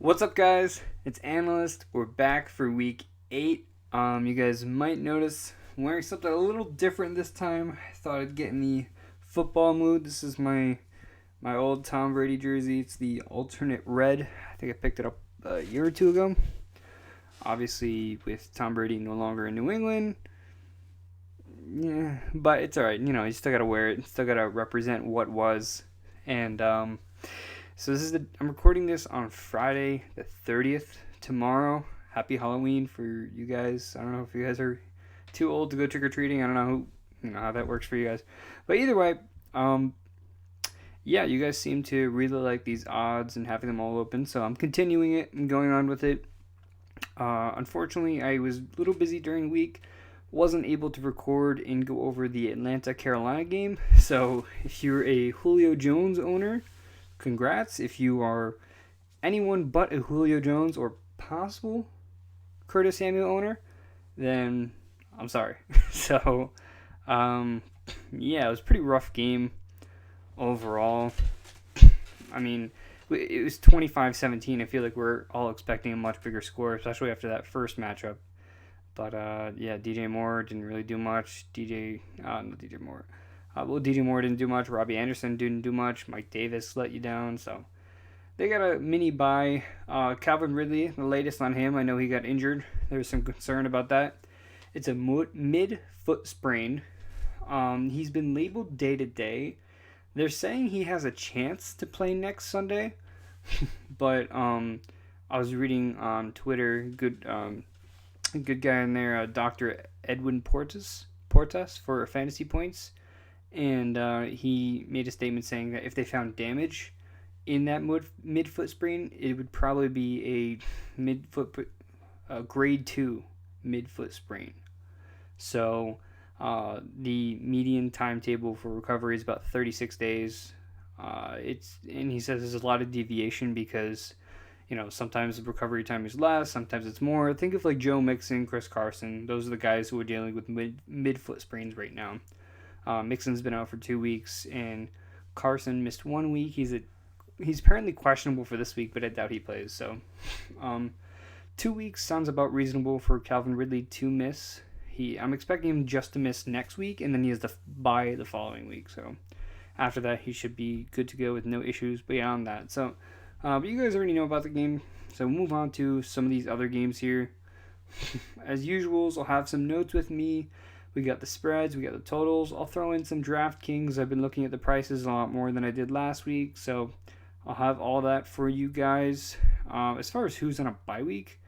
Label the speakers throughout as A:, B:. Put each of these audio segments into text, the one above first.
A: What's up, guys? It's Analyst. We're back for week 8. You guys might notice I'm wearing something a little different this time. I thought I'd get in the football mood. This is my old Tom Brady jersey. It's the alternate red. I think I picked it up a year or two ago. Obviously, with Tom Brady no longer in New England. Yeah, but it's alright. You still gotta wear it. Still gotta represent what was. And, So I'm recording this on Friday the 30th, tomorrow. Happy Halloween for you guys. I don't know if you guys are too old to go trick-or-treating. I don't know how that works for you guys. But either way, yeah, you guys seem to really like these odds and having them all open. So I'm continuing it and going on with it. Unfortunately, I was a little busy during the week. Wasn't able to record and go over the Atlanta-Carolina game. So if you're a Julio Jones owner, congrats. If you are anyone but a Julio Jones or possible Curtis Samuel owner, then I'm sorry. So, yeah, it was a pretty rough game overall. I mean, it was 25-17. I feel like we're all expecting a much bigger score, especially after that first matchup. But, yeah, DJ Moore didn't really do much. DJ Moore didn't do much. Robbie Anderson didn't do much. Mike Davis let you down. So they got a mini bye. Calvin Ridley, the latest on him. I know he got injured. There was some concern about that. It's a mid-foot sprain. He's been labeled day-to-day. They're saying he has a chance to play next Sunday. But I was reading on Twitter, good guy in there, Dr. Edwin Portas for Fantasy Points. And he made a statement saying that if they found damage in that mid-foot sprain, it would probably be a grade 2 mid-foot sprain. So the median timetable for recovery is about 36 days. And he says there's a lot of deviation because sometimes the recovery time is less, sometimes it's more. Think of like Joe Mixon, Chris Carson. Those are the guys who are dealing with mid-foot sprains right now. Mixon's been out for 2 weeks, and Carson missed 1 week. He's apparently questionable for this week, but I doubt he plays. So, 2 weeks sounds about reasonable for Calvin Ridley to miss. I'm expecting him just to miss next week, and then he has the bye the following week. So, after that, he should be good to go with no issues beyond that. So, but you guys already know about the game. So, we'll move on to some of these other games here. As usual, I'll have some notes with me. We got the spreads, we got the totals. I'll throw in some DraftKings. I've been looking at the prices a lot more than I did last week, so I'll have all that for you guys. As far as who's on a bye week,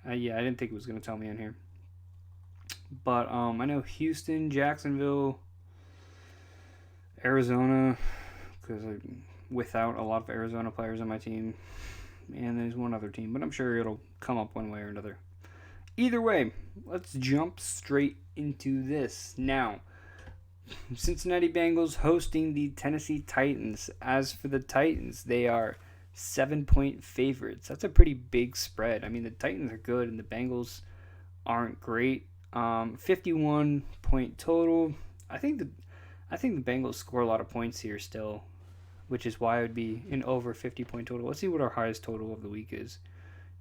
A: yeah, I didn't think it was going to tell me on here. But I know Houston, Jacksonville, Arizona, because I'm without a lot of Arizona players on my team. And there's one other team, but I'm sure it'll come up one way or another. Either way, let's jump straight into this. Now, Cincinnati Bengals hosting the Tennessee Titans. As for the Titans, they are 7-point favorites. That's a pretty big spread. I mean, the Titans are good and the Bengals aren't great. 51-point total. I think the Bengals score a lot of points here still, which is why it would be an over 50-point total. Let's see what our highest total of the week is.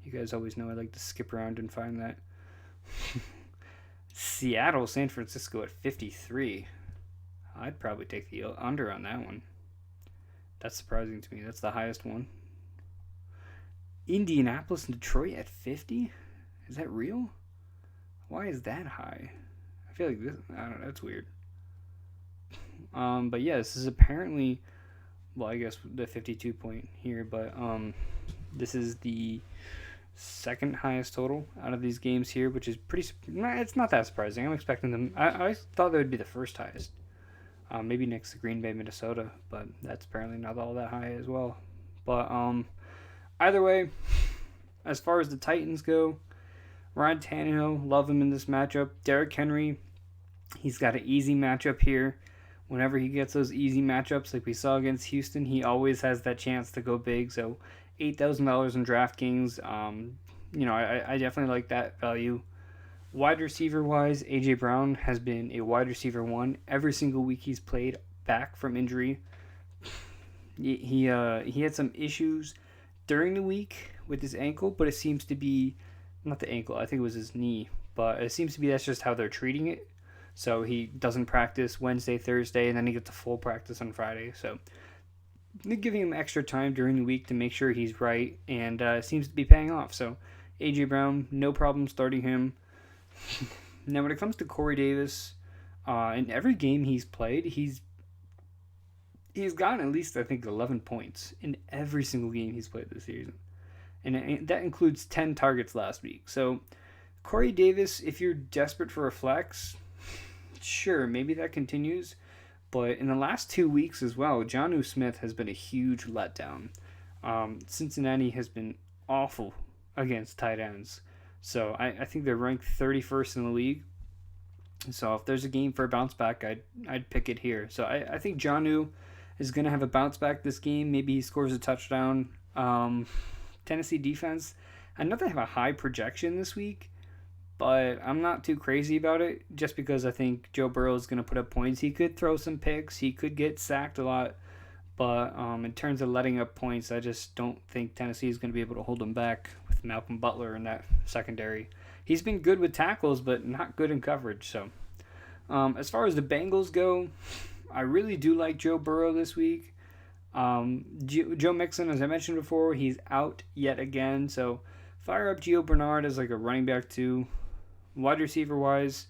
A: You guys always know I like to skip around and find that. Seattle, San Francisco at 53. I'd probably take the under on that one. That's surprising to me. That's the highest one. Indianapolis and Detroit at 50? Is that real? Why is that high? I feel like I don't know, that's weird. But yeah, this is apparently, well, I guess the 52 point here, but this is the second highest total out of these games here, which is it's not that surprising. I'm expecting them. I thought they would be the first highest, maybe next to Green Bay, Minnesota, but that's apparently not all that high as well. But either way, as far as the Titans go, Ryan Tannehill, love him in this matchup. Derrick Henry, he's got an easy matchup here. Whenever he gets those easy matchups like we saw against Houston, he always has that chance to go big. So $8,000 in DraftKings, I definitely like that value. Wide receiver wise, AJ Brown has been a wide receiver 1 every single week he's played back from injury. He had some issues during the week with his ankle, but it seems to be not the ankle. I think it was his knee, but it seems to be that's just how they're treating it. So he doesn't practice Wednesday, Thursday, and then he gets a full practice on Friday. So they're giving him extra time during the week to make sure he's right, and it seems to be paying off. So A.J. Brown, no problem starting him. Now, when it comes to Corey Davis, in every game he's played, he's gotten at least, I think, 11 points in every single game he's played this season. And that includes 10 targets last week. So Corey Davis, if you're desperate for a flex, sure, maybe that continues. But in the last 2 weeks as well, Jonnu Smith has been a huge letdown. Cincinnati has been awful against tight ends. So I think they're ranked 31st in the league. So if there's a game for a bounce back, I'd pick it here. So I think Jonnu is going to have a bounce back this game. Maybe he scores a touchdown. Tennessee defense, I know they have a high projection this week, but I'm not too crazy about it just because I think Joe Burrow is going to put up points. He could throw some picks. He could get sacked a lot. But in terms of letting up points, I just don't think Tennessee is going to be able to hold him back with Malcolm Butler in that secondary. He's been good with tackles, but not good in coverage. So as far as the Bengals go, I really do like Joe Burrow this week. Joe Mixon, as I mentioned before, he's out yet again. So fire up Gio Bernard as like a running back too. Wide receiver wise,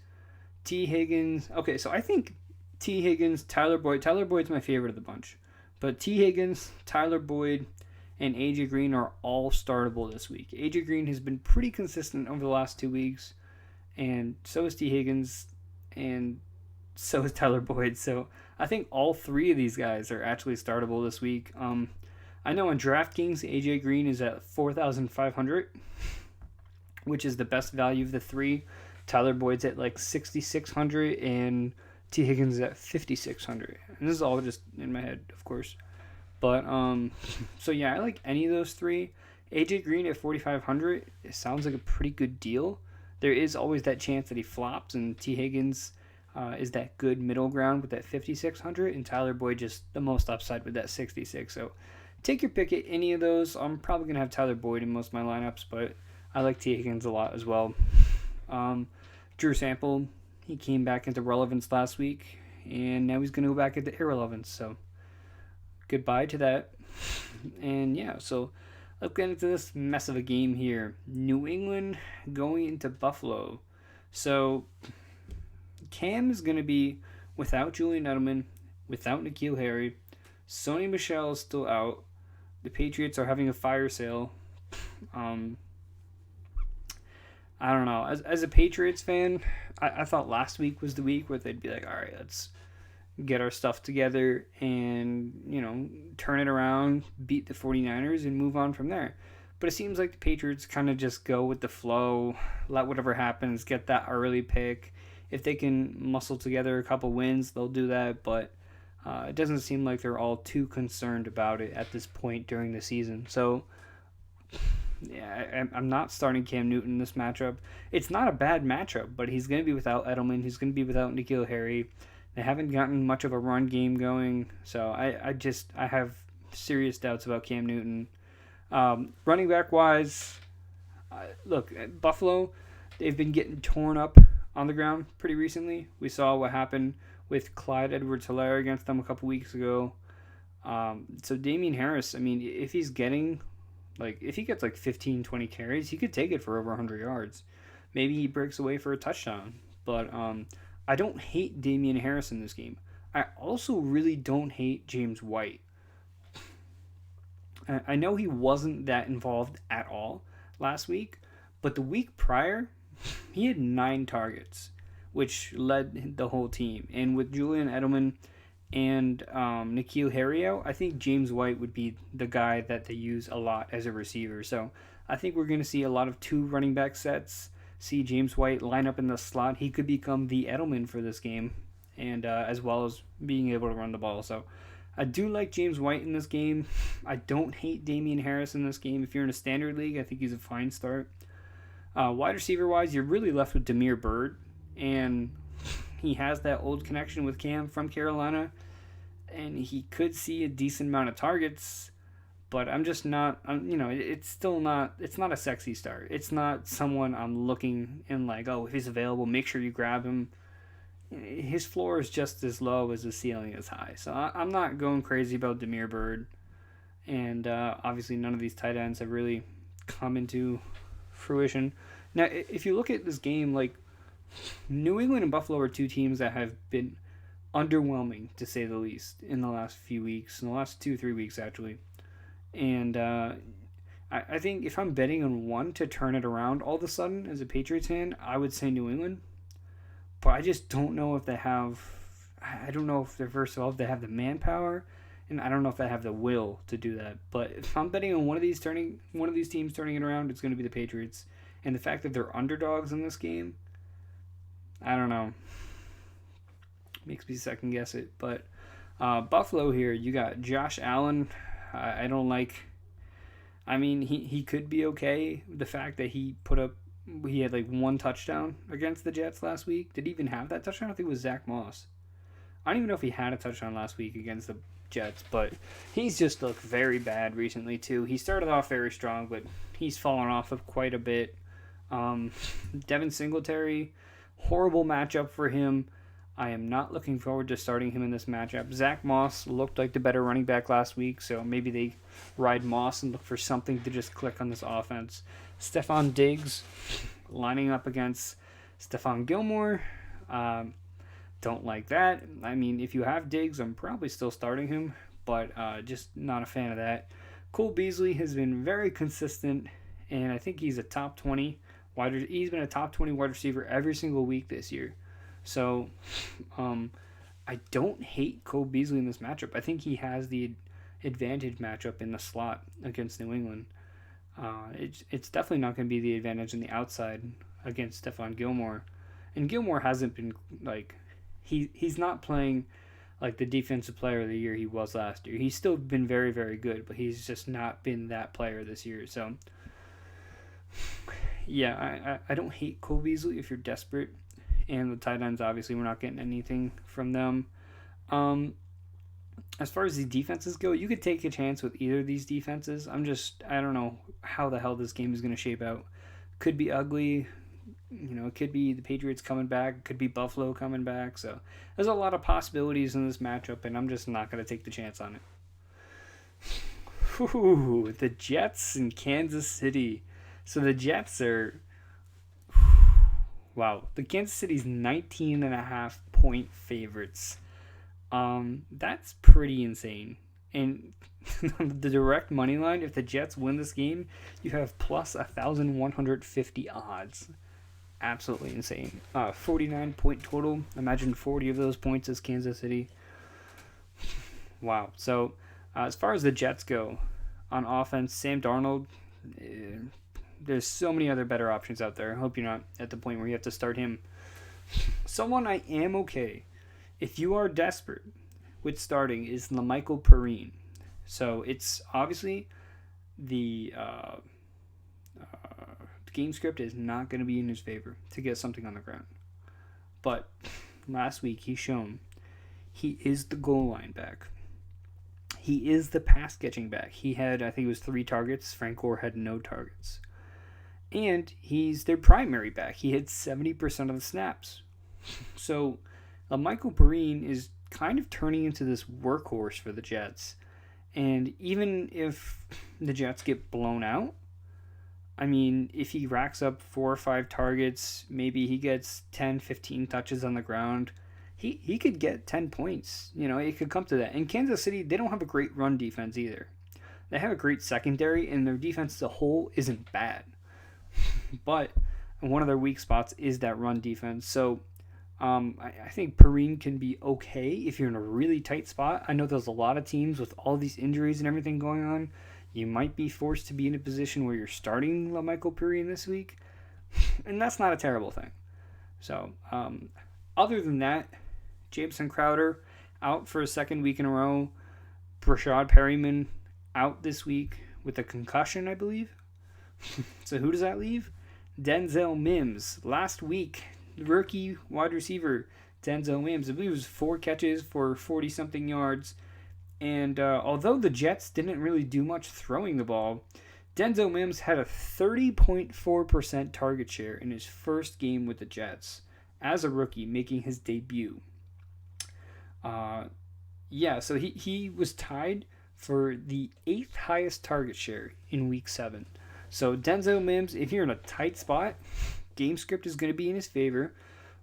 A: T. Higgins. Okay, so I think T. Higgins, Tyler Boyd. Tyler Boyd's my favorite of the bunch. But T. Higgins, Tyler Boyd, and A.J. Green are all startable this week. A.J. Green has been pretty consistent over the last 2 weeks. And so is T. Higgins. And so is Tyler Boyd. So I think all three of these guys are actually startable this week. I know on DraftKings, A.J. Green is at 4,500, which is the best value of the three. Tyler Boyd's at like 6,600, and T. Higgins is at 5,600. And this is all just in my head, of course. But, so yeah, I like any of those three. A.J. Green at 4,500, it sounds like a pretty good deal. There is always that chance that he flops, and T. Higgins is that good middle ground with that 5,600, and Tyler Boyd just the most upside with that 66. So take your pick at any of those. I'm probably going to have Tyler Boyd in most of my lineups, but I like T. Higgins a lot as well. Drew Sample, he came back into relevance last week, and now he's going to go back into irrelevance. So goodbye to that. And yeah, so let's get into this mess of a game here. New England going into Buffalo. So Cam is going to be without Julian Edelman, without N'Keal Harry. Sony Michel is still out. The Patriots are having a fire sale. I don't know. As a Patriots fan, I thought last week was the week where they'd be like, all right, let's get our stuff together and, turn it around, beat the 49ers, and move on from there. But it seems like the Patriots kind of just go with the flow, let whatever happens, get that early pick. If they can muscle together a couple wins, they'll do that. But it doesn't seem like they're all too concerned about it at this point during the season. So yeah, I'm not starting Cam Newton in this matchup. It's not a bad matchup, but he's going to be without Edelman. He's going to be without N'Keal Harry. They haven't gotten much of a run game going, so I have serious doubts about Cam Newton. Running back wise, look, Buffalo, they've been getting torn up on the ground pretty recently. We saw what happened with Clyde Edwards-Helaire against them a couple weeks ago. So Damian Harris, I mean, if he gets like 15, 20 carries, he could take it for over 100 yards. Maybe he breaks away for a touchdown. But I don't hate Damian Harris in this game. I also really don't hate James White. I know he wasn't that involved at all last week, but the week prior, he had 9 targets, which led the whole team. And with Julian Edelman and N'Keal Harry out, I think James White would be the guy that they use a lot as a receiver. So I think we're going to see a lot of 2 running back sets, see James White line up in the slot. He could become the Edelman for this game, and as well as being able to run the ball. So I do like James White in this game. I don't hate Damian Harris in this game. If you're in a standard league, I think he's a fine start. Wide receiver-wise, you're really left with Damiere Byrd, and he has that old connection with Cam from Carolina, and he could see a decent amount of targets, But I'm just not. It's still not. It's not a sexy start. It's not someone I'm looking and like, oh, if he's available, make sure you grab him. His floor is just as low as the ceiling is high. So I'm not going crazy about Damiere Byrd. And obviously, none of these tight ends have really come into fruition. Now, if you look at this game, like New England and Buffalo are two teams that have been underwhelming, to say the least, in the last few weeks, in the last 2-3 weeks, actually. And I think if I'm betting on one to turn it around all of a sudden as a Patriots fan, I would say New England. But I just don't know if they have. I don't know if they're, first of all, if they have the manpower, and I don't know if they have the will to do that. But if I'm betting on one of these teams turning it around, it's going to be the Patriots. And the fact that they're underdogs in this game, I don't know, makes me second guess it. But Buffalo here, you got Josh Allen. I don't like. I mean, he could be okay. The fact that he had like one touchdown against the Jets last week. Did he even have that touchdown? I think it was Zach Moss. I don't even know if he had a touchdown last week against the Jets, but he's just looked very bad recently too. He started off very strong, but he's fallen off of quite a bit. Devin Singletary, horrible matchup for him. I am not looking forward to starting him in this matchup. Zach Moss looked like the better running back last week, so maybe they ride Moss and look for something to just click on this offense. Stephon Diggs lining up against Stephon Gilmore. Don't like that. I mean, if you have Diggs, I'm probably still starting him, but just not a fan of that. Cole Beasley has been very consistent, and I think he's a top 20 he's been a top 20 wide receiver every single week this year. So I don't hate Cole Beasley in this matchup. I think he has the advantage matchup in the slot against New England. It's definitely not going to be the advantage in the outside against Stephon Gilmore. And Gilmore hasn't been like he's not playing like the defensive player of the year he was last year. He's still been very, very good, but he's just not been that player this year. So yeah, I don't hate Cole Beasley if you're desperate. And the tight ends, obviously, we're not getting anything from them. As far as the defenses go, you could take a chance with either of these defenses. I don't know how the hell this game is going to shape out. Could be ugly. It could be the Patriots coming back. It could be Buffalo coming back. So there's a lot of possibilities in this matchup, and I'm just not going to take the chance on it. Ooh, the Jets in Kansas City. So the Jets are... Wow, the Kansas City's 19.5 point favorites. That's pretty insane. And the direct money line, if the Jets win this game, you have plus 1,150 odds. Absolutely insane. 49 point total. Imagine 40 of those points is Kansas City. Wow. So as far as the Jets go, on offense, Sam Darnold. There's so many other better options out there. I hope you're not at the point where you have to start him. Someone I am okay, if you are desperate with starting, is LaMichael Perrine. So it's obviously the game script is not going to be in his favor to get something on the ground. But last week he's shown he is the goal line back. He is the pass catching back. He had, I think it was 3 targets. Frank Gore had no targets. And he's their primary back. He had 70% of the snaps. So Michael Perrine is kind of turning into this workhorse for the Jets. And even if the Jets get blown out, I mean, if he racks up 4 or 5 targets, maybe he gets 10, 15 touches on the ground, he could get 10 points. It could come to that. And Kansas City, they don't have a great run defense either. They have a great secondary, and their defense as a whole isn't bad. But one of their weak spots is that run defense. So I think Perrine can be okay if you're in a really tight spot. I know there's a lot of teams with all these injuries and everything going on. You might be forced to be in a position where you're starting LaMichael Perrine this week. And that's not a terrible thing. So other than that, Jameson Crowder out for a second week in a row. Brashad Perryman out this week with a concussion, I believe. So who does that leave? Denzel Mims. Last week, rookie wide receiver Denzel Mims. I believe it was 4 catches for 40-something yards And although the Jets didn't really do much throwing the ball, Denzel Mims had a 30.4% target share in his first game with the Jets as a rookie, making his debut. So he was tied for the 8th highest target share in Week 7. So Denzel Mims, if you're in a tight spot, game script is going to be in his favor.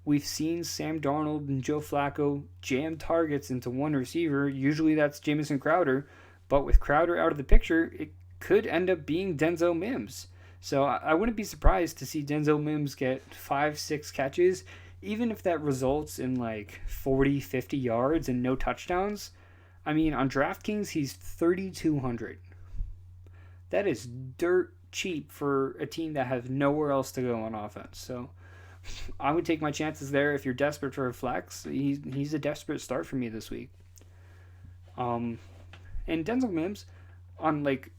A: We've seen Sam Darnold and Joe Flacco jam targets into one receiver. Usually that's Jamison Crowder. But with Crowder out of the picture, it could end up being Denzel Mims. So I wouldn't be surprised to see Denzel Mims get 5-6 catches, even if that results in like 40, 50 yards and no touchdowns. I mean, on DraftKings, he's 3,200. That is dirt cheap for a team that has nowhere else to go on offense. So I would take my chances there. If you're desperate for a flex, he's a desperate start for me this week. And Denzel Mims, on like,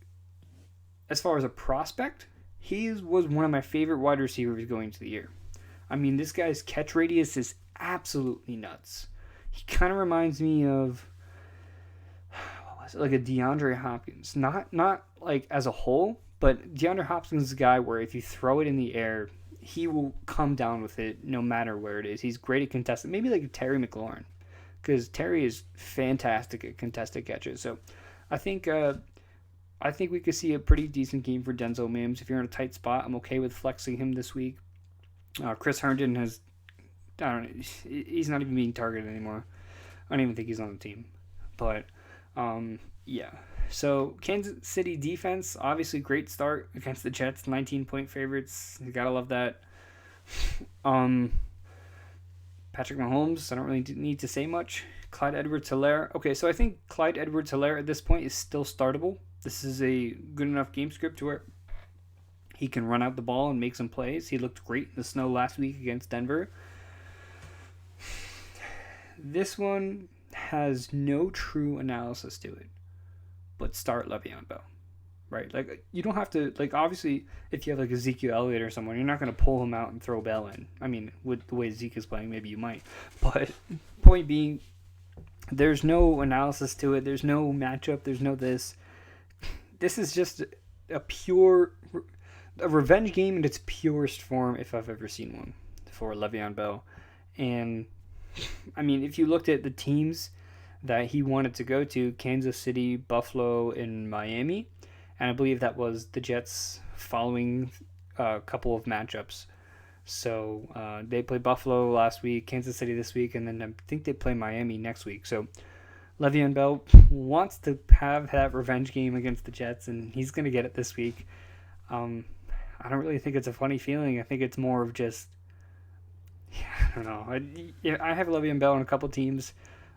A: as far as a prospect, he was one of my favorite wide receivers going into the year. I mean, this guy's catch radius is absolutely nuts. He kind of reminds me of, like a DeAndre Hopkins. Not like as a whole, but DeAndre Hopkins is a guy where if you throw it in the air, he will come down with it no matter where it is. He's great at contested. Maybe like a Terry McLaurin, because Terry is fantastic at contested catches. So I think we could see a pretty decent game for Denzel Mims. If you're in a tight spot, I'm okay with flexing him this week. Chris Herndon has, I don't know, he's not even being targeted anymore. I don't even think he's on the team. But yeah. So Kansas City defense, obviously great start against the Jets, 19-point favorites. You gotta love that. Patrick Mahomes, I don't really need to say much. Clyde Edwards-Helaire. Okay, so I think Clyde Edwards-Helaire at this point is still startable. This is a good enough game script to where he can run out the ball and make some plays. He looked great in the snow last week against Denver. This one has no true analysis to it, but start Le'Veon Bell, right? Like, you don't have to, like, obviously, if you have, like, Ezekiel Elliott or someone, you're not going to pull him out and throw Bell in. I mean, with the way Zeke is playing, maybe you might. But point being, there's no analysis to it. There's no matchup. There's no this. This is just a revenge game in its purest form, if I've ever seen one, for Le'Veon Bell. And I mean, if you looked at the teams that he wanted to go to, Kansas City, Buffalo, and Miami, and I believe that was the Jets following a couple of matchups. So they played Buffalo last week, Kansas City this week, and then I think they play Miami next week. So Le'Veon Bell wants to have that revenge game against the Jets, and he's going to get it this week. I don't really think it's a funny feeling. I think it's more of just, I don't know. I have Le'Veon Bell on a couple teams.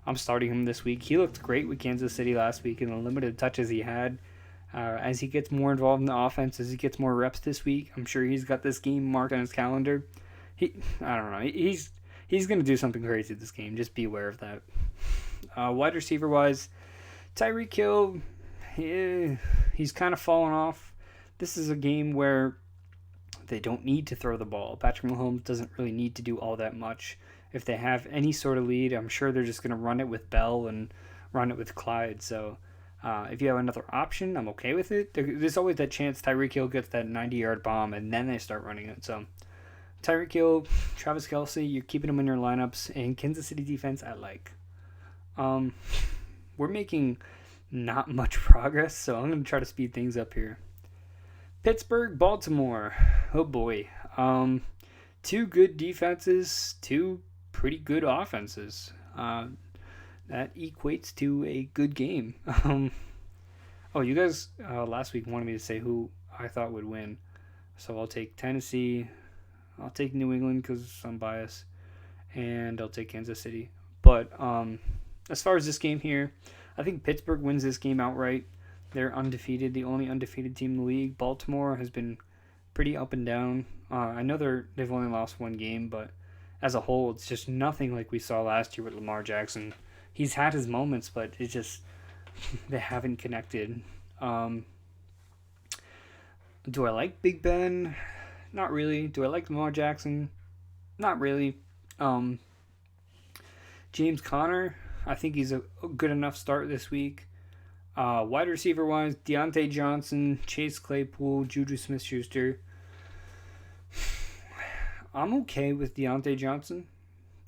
A: I'm starting him this week. He looked great with Kansas City last week in the limited touches he had. As he gets more involved in the offense, as he gets more reps this week, I'm sure he's got this game marked on his calendar. I don't know. He's going to do something crazy this game. Just be aware of that. Wide receiver wise, Tyreek Hill, he's kind of fallen off. This is a game where they don't need to throw the ball. Patrick Mahomes doesn't really need to do all that much. If they have any sort of lead, I'm sure they're just going to run it with Bell and run it with Clyde. So if you have another option, I'm okay with it. There's always that chance Tyreek Hill gets that 90-yard bomb, and then they start running it. So Tyreek Hill, Travis Kelce, you're keeping them in your lineups, and Kansas City defense I like. We're making not much progress, so I'm going to try to speed things up here. Pittsburgh, Baltimore. Oh boy. Two good defenses, two pretty good offenses. That equates to a good game. You guys last week wanted me to say who I thought would win. So I'll take Tennessee. I'll take New England because I'm biased. And I'll take Kansas City. But as far as this game here, I think Pittsburgh wins this game outright. They're undefeated, the only undefeated team in the league. Baltimore has been pretty up and down. I know they've only lost one game, but as a whole, it's just nothing like we saw last year with Lamar Jackson. He's had his moments, but it's just they haven't connected. Do I like Big Ben? Not really. Do I like Lamar Jackson? Not really. James Conner, I think he's a good enough start this week. Wide receiver wise, Deontay Johnson, Chase Claypool, Juju Smith-Schuster. I'm okay with Deontay Johnson.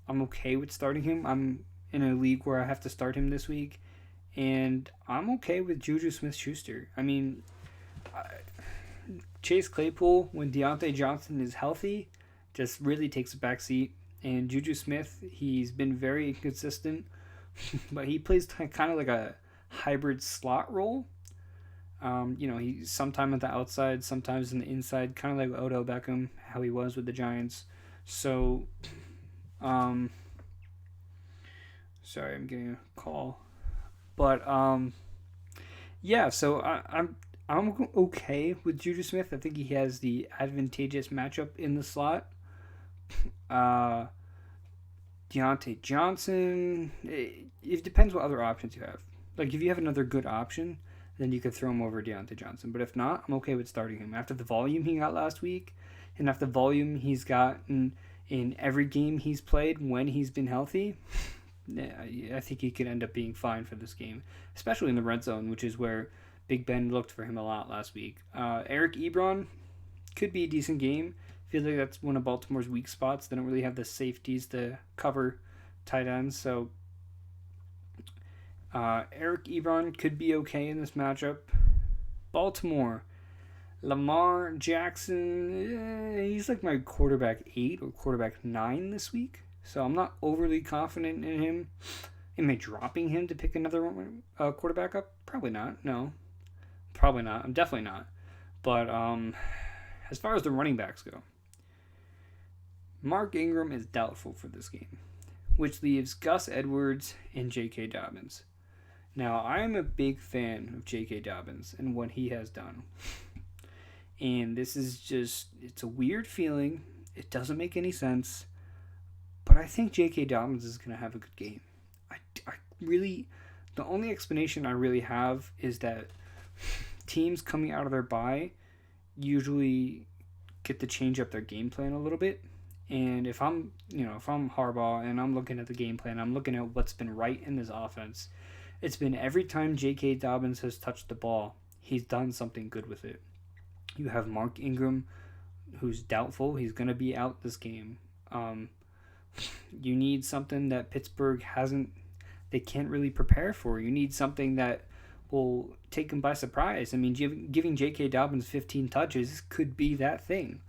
A: I'm okay with starting him. I'm in a league where I have to start him this week, and I'm okay with Juju Smith-Schuster. I mean, Chase Claypool, when Deontay Johnson is healthy, just really takes a back seat. And Juju Smith, he's been very inconsistent, but he plays kind of like a hybrid slot role. He's sometime at the outside, sometimes in the inside, kind of like Odell Beckham, how he was with the Giants. So, sorry, I'm getting a call, but yeah. So I'm okay with Juju Smith. I think he has the advantageous matchup in the slot. Uh, Deontay Johnson. It depends what other options you have. Like if you have another good option, then you could throw him over Deontay Johnson. But if not, I'm okay with starting him after the volume he got last week, and after the volume he's gotten in every game he's played when he's been healthy. I think he could end up being fine for this game, especially in the red zone, which is where Big Ben looked for him a lot last week. Eric Ebron could be a decent game. I feel like that's one of Baltimore's weak spots. They don't really have the safeties to cover tight ends, so Eric Ebron could be okay in this matchup. Baltimore, Lamar Jackson, he's like my quarterback 8 or quarterback 9 this week, so I'm not overly confident in him. Am I dropping him to pick another quarterback up? Probably not. No, probably not. I'm definitely not. But as far as the running backs go, Mark Ingram is doubtful for this game, which leaves Gus Edwards and J.K. Dobbins. Now, I'm a big fan of J.K. Dobbins and what he has done. And this is just, it's a weird feeling. It doesn't make any sense. But I think J.K. Dobbins is going to have a good game. I really, the only explanation I really have is that teams coming out of their bye usually get to change up their game plan a little bit. And if I'm Harbaugh and I'm looking at the game plan, I'm looking at what's been right in this offense. It's been every time J.K. Dobbins has touched the ball, he's done something good with it. You have Mark Ingram, who's doubtful. He's going to be out this game. You need something that Pittsburgh they can't really prepare for. You need something that will take them by surprise. I mean, giving J.K. Dobbins 15 touches could be that thing.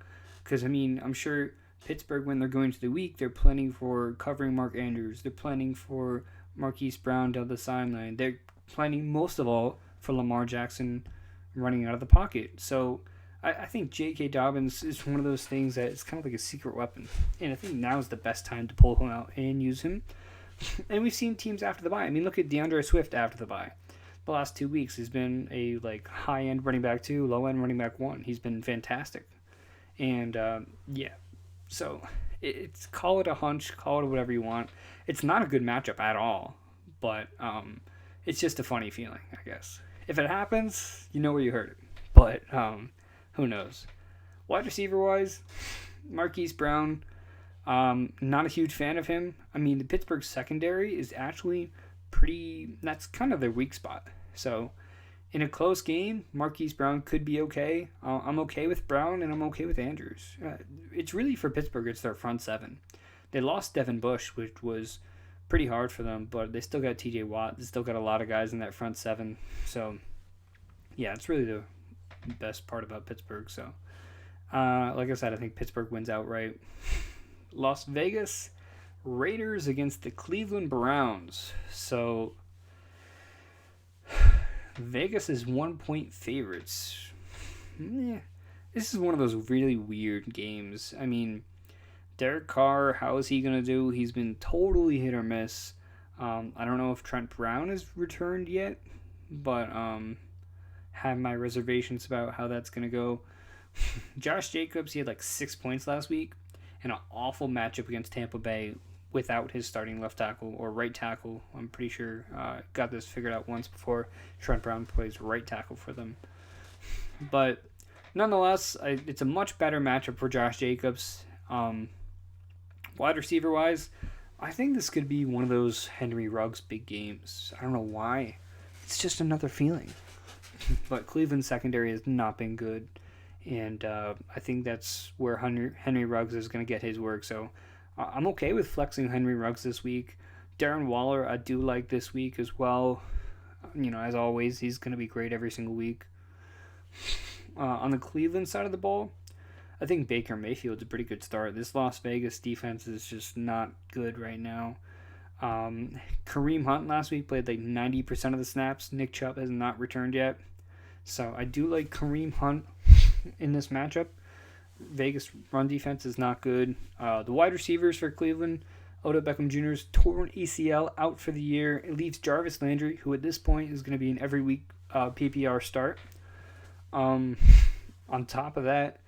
A: Because, I mean, I'm sure Pittsburgh, when they're going to the week, they're planning for covering Mark Andrews. They're planning for Marquise Brown down the sideline. They're planning most of all for Lamar Jackson running out of the pocket. So I think J.K. Dobbins is one of those things that is kind of like a secret weapon. And I think now is the best time to pull him out and use him. And we've seen teams after the bye. I mean, look at DeAndre Swift after the bye. The last 2 weeks, he's been a high-end running back 2, low-end running back 1. He's been fantastic. And, yeah. So it's call it a hunch, call it whatever you want. It's not a good matchup at all, but it's just a funny feeling, I guess. If it happens, you know where you heard it. But who knows? Wide receiver-wise, Marquise Brown, not a huge fan of him. I mean, the Pittsburgh secondary is actually that's kind of their weak spot. So in a close game, Marquise Brown could be okay. I'm okay with Brown, and I'm okay with Andrews. It's really for Pittsburgh, it's their front seven. They lost Devin Bush, which was pretty hard for them, but they still got TJ Watt. They still got a lot of guys in that front seven. So, yeah, it's really the best part about Pittsburgh. So, like I said, I think Pittsburgh wins outright. Las Vegas Raiders against the Cleveland Browns. So, Vegas is 1-point favorites. This is one of those really weird games. I mean, Derek Carr, how is he going to do? He's been totally hit or miss. I don't know if Trent Brown has returned yet, but have my reservations about how that's going to go. Josh Jacobs, he had 6 points last week in an awful matchup against Tampa Bay without his starting left tackle or right tackle. I'm pretty sure got this figured out once before. Trent Brown plays right tackle for them. But nonetheless, it's a much better matchup for Josh Jacobs. Wide receiver wise, I think this could be one of those Henry Ruggs big games. I don't know why. it's just another feeling. But Cleveland's secondary has not been good, and I think that's where Henry Ruggs is going to get his work. So I'm okay with flexing Henry Ruggs this week. Darren Waller, I do like this week as well. As always, he's going to be great every single week. On the Cleveland side of the ball, I think Baker Mayfield's a pretty good start. This Las Vegas defense is just not good right now. Kareem Hunt last week played like 90% of the snaps. Nick Chubb has not returned yet. So I do like Kareem Hunt in this matchup. Vegas run defense is not good. The wide receivers for Cleveland, Odell Beckham Jr.'s torn ACL out for the year. It leaves Jarvis Landry, who at this point is going to be an every week PPR start. On top of that,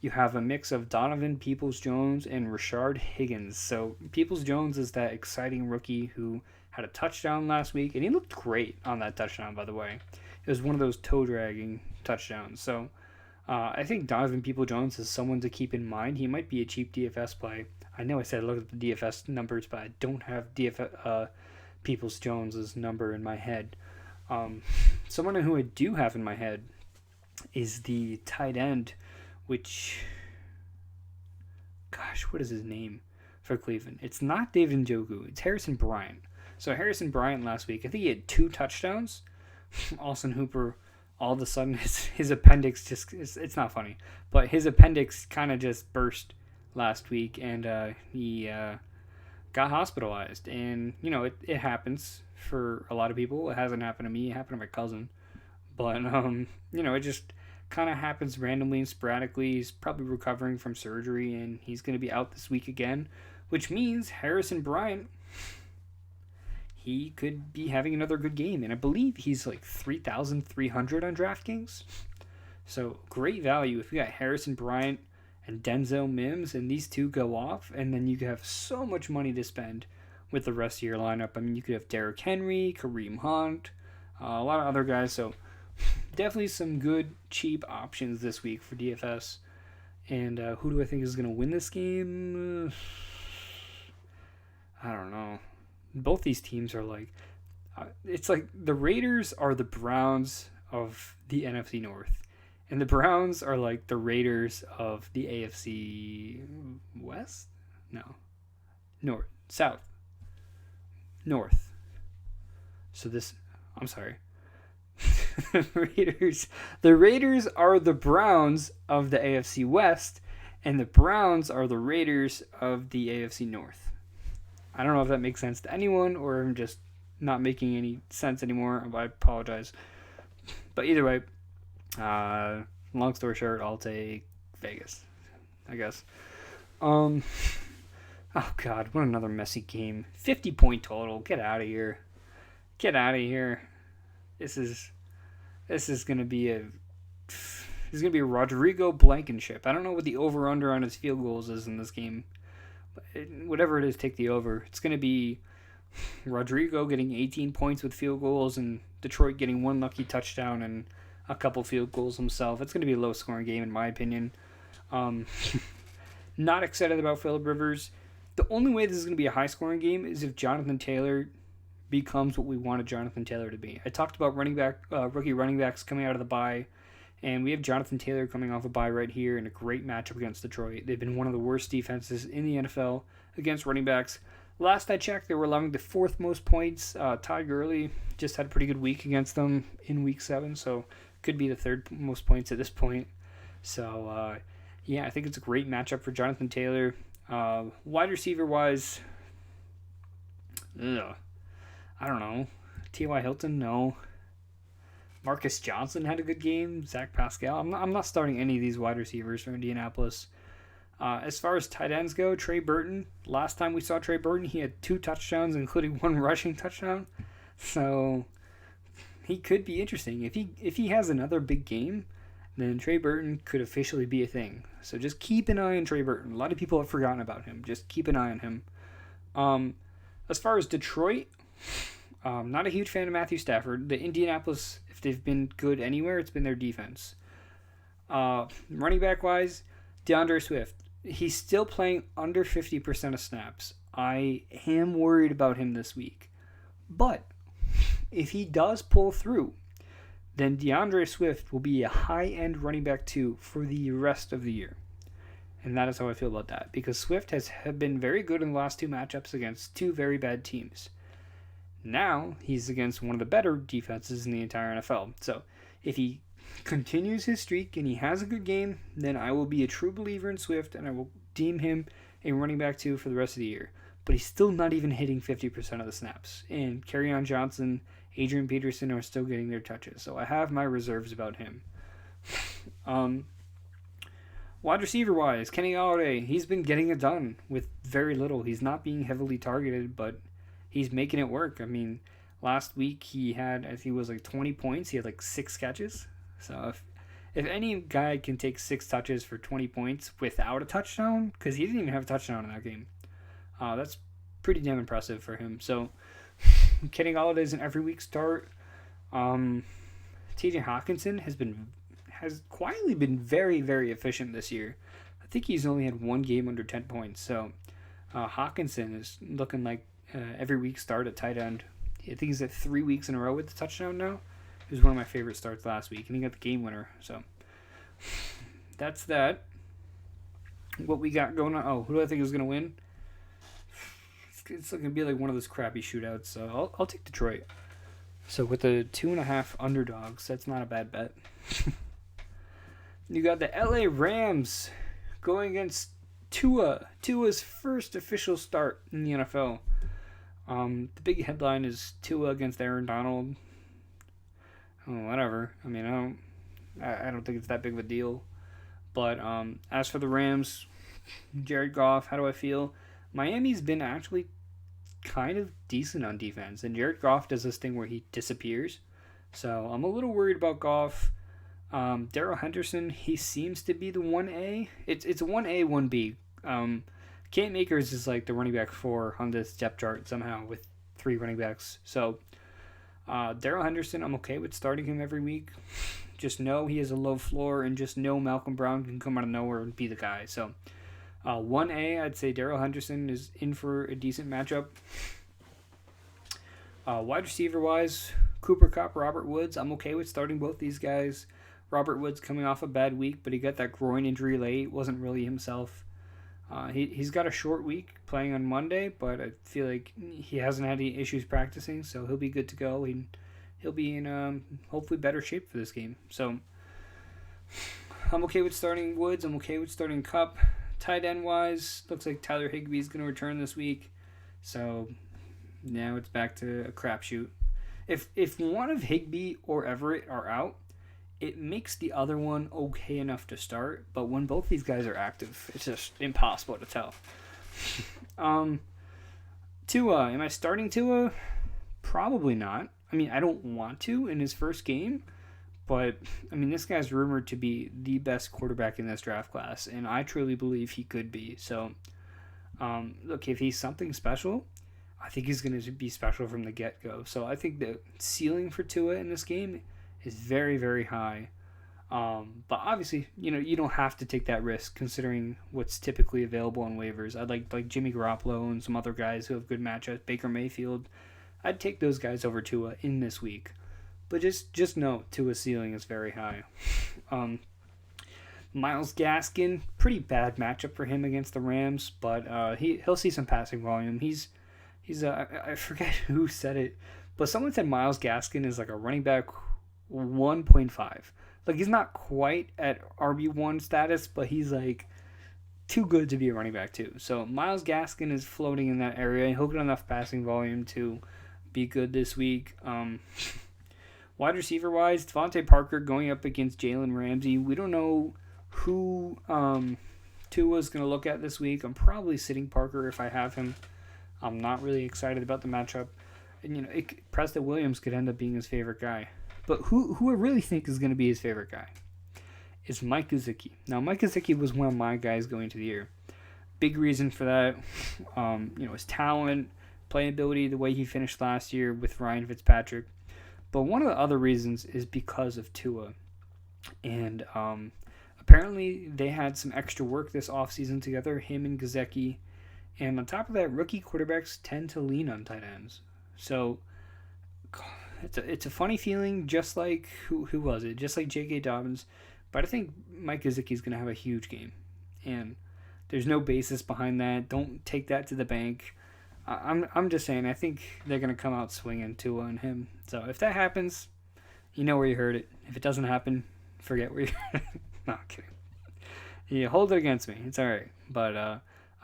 A: you have a mix of Donovan Peoples-Jones and Rashard Higgins. So Peoples-Jones is that exciting rookie who had a touchdown last week, and he looked great on that touchdown, by the way. It was one of those toe-dragging touchdowns. So I think Donovan Peoples-Jones is someone to keep in mind. He might be a cheap DFS play. I know I said look at the DFS numbers, but I don't have Peoples-Jones' number in my head. Someone who I do have in my head is the tight end, which, gosh, what is his name for Cleveland? It's not David Njoku. It's Harrison Bryant. So Harrison Bryant last week, I think he had 2 touchdowns. Austin Hooper, all of a sudden, his appendix just, it's not funny, but his appendix kind of just burst last week, and he got hospitalized. And, it happens for a lot of people. It hasn't happened to me. It happened to my cousin. But, it just kind of happens randomly and sporadically. He's probably recovering from surgery, and he's going to be out this week again, which means Harrison Bryant, he could be having another good game. And I believe he's like 3,300 on DraftKings. So great value if you got Harrison Bryant and Denzel Mims, and these two go off, and then you could have so much money to spend with the rest of your lineup. I mean, you could have Derrick Henry, Kareem Hunt, a lot of other guys. So definitely some good, cheap options this week for DFS. And who do I think is going to win this game? I don't know. Both these teams are like... it's like the Raiders are the Browns of the NFC North. And the Browns are like the Raiders of the AFC West? No. North. South. North. So this... I'm sorry. The Raiders are the Browns of the AFC West, and the Browns are the Raiders of the AFC North. I don't know if that makes sense to anyone, or I'm just not making any sense anymore. I apologize. But either way, long story short, I'll take Vegas, I guess. Oh God, what another messy game. 50-point total. Get out of here. Get out of here. This is gonna be a Rodrigo Blankenship. I don't know what the over/under on his field goals is in this game. But whatever it is, take the over. It's gonna be Rodrigo getting 18 points with field goals, and Detroit getting 1 lucky touchdown and a couple field goals himself. It's gonna be a low-scoring game in my opinion. Not excited about Phillip Rivers. The only way this is gonna be a high-scoring game is if Jonathan Taylor becomes what we wanted Jonathan Taylor to be. I talked about rookie running backs coming out of the bye, and we have Jonathan Taylor coming off a bye right here in a great matchup against Detroit. They've been one of the worst defenses in the NFL against running backs. Last I checked, they were allowing the 4th most points. Todd Gurley just had a pretty good week against them in Week 7, so could be the 3rd most points at this point. So, I think it's a great matchup for Jonathan Taylor. Wide receiver-wise, I don't know. T.Y. Hilton, no. Marcus Johnson had a good game. Zach Pascal. I'm not starting any of these wide receivers from Indianapolis. As far as tight ends go, Trey Burton. Last time we saw Trey Burton, he had 2 touchdowns, including 1 rushing touchdown. So he could be interesting. If he has another big game, then Trey Burton could officially be a thing. So just keep an eye on Trey Burton. A lot of people have forgotten about him. Just keep an eye on him. As far as Detroit, not a huge fan of Matthew Stafford. The Indianapolis, if they've been good anywhere, it's been their defense. Running back wise, DeAndre Swift. He's still playing under 50% of snaps. I am worried about him this week. But if he does pull through, then DeAndre Swift will be a high-end running back 2 for the rest of the year. And that is how I feel about that, because Swift has been very good in the last 2 matchups against 2 very bad teams. Now he's against one of the better defenses in the entire NFL. So if he continues his streak and he has a good game, then I will be a true believer in Swift and I will deem him a running back 2 for the rest of the year. But he's still not even hitting 50% of the snaps. And Kerryon Johnson, Adrian Peterson are still getting their touches. So I have my reserves about him. Wide receiver-wise, Kenny Golladay, he's been getting it done with very little. He's not being heavily targeted, but he's making it work. I mean, last week he had, I think it was like 20 points. He had like 6 catches. So if any guy can take 6 touches for 20 points without a touchdown, because he didn't even have a touchdown in that game, that's pretty damn impressive for him. So Kenny Golladay is an every week start. TJ Hawkinson has quietly been very, very efficient this year. I think he's only had 1 game under 10 points. So Hawkinson is looking like every week start at tight end. I think he's at 3 weeks in a row with the touchdown now. It was one of my favorite starts last week, and he got the game winner. So that's that. What we got going on? Oh, who do I think is going to win? It's going to be like one of those crappy shootouts. So I'll take Detroit. So with the 2.5 underdogs, that's not a bad bet. You got the LA Rams going against Tua. Tua's first official start in the NFL. The big headline is Tua against Aaron Donald. Oh, whatever. I mean, I don't think it's that big of a deal. But as for the Rams, Jared Goff, how do I feel? Miami's been actually kind of decent on defense, and Jared Goff does this thing where he disappears. So I'm a little worried about Goff. Darrell Henderson, he seems to be the 1A. It's a 1A, 1B. Cam Akers is like the running back 4 on this depth chart somehow with 3 running backs. So Darrell Henderson, I'm okay with starting him every week. Just know he has a low floor, and just know Malcolm Brown can come out of nowhere and be the guy. So 1A, I'd say Darrell Henderson is in for a decent matchup. Wide receiver-wise, Cooper Kupp, Robert Woods, I'm okay with starting both these guys. Robert Woods coming off a bad week, but he got that groin injury late. Wasn't really himself. He's got a short week playing on Monday, but I feel like he hasn't had any issues practicing, so he'll be good to go. He'll be in hopefully better shape for this game. So I'm okay with starting Woods. I'm okay with starting Kupp. Tight end wise, looks like Tyler Higbee is going to return this week. So now it's back to a crapshoot. If one of Higbee or Everett are out, it makes the other one okay enough to start, but when both these guys are active, it's just impossible to tell. Tua, am I starting Tua? Probably not. I mean, I don't want to in his first game, but I mean, this guy's rumored to be the best quarterback in this draft class, and I truly believe he could be. So, look, if he's something special, I think he's going to be special from the get-go. So I think the ceiling for Tua in this game is very, very high. But obviously, you don't have to take that risk considering what's typically available on waivers. I'd like Jimmy Garoppolo and some other guys who have good matchups. Baker Mayfield. I'd take those guys over Tua in this week. But just know Tua's ceiling is very high. Myles Gaskin, pretty bad matchup for him against the Rams, but he'll see some passing volume. He's I forget who said it, but someone said Myles Gaskin is like a running back 1.5. Like, he's not quite at RB1 status, but he's like too good to be a running back too. So Myles Gaskin is floating in that area, and he'll get enough passing volume to be good this week. Wide receiver wise, Devontae Parker going up against Jalen Ramsey. We don't know who Tua's going to look at this week. I'm probably sitting Parker if I have him. I'm not really excited about the matchup. And Preston Williams could end up being his favorite guy. But who I really think is going to be his favorite guy is Mike Gesicki. Now, Mike Gesicki was one of my guys going into the year. Big reason for that, his talent, playability, the way he finished last year with Ryan Fitzpatrick. But one of the other reasons is because of Tua. And apparently they had some extra work this offseason together, him and Gesicki. And on top of that, rookie quarterbacks tend to lean on tight ends. So it's a funny feeling, just like who was it? Just like J.K. Dobbins, but I think Mike Gesicki's gonna have a huge game, and there's no basis behind that. Don't take that to the bank. I'm just saying. I think they're gonna come out swinging Tua on him. So if that happens, you know where you heard it. If it doesn't happen, forget where you heard it. No, I'm kidding. Yeah, hold it against me. It's all right. But I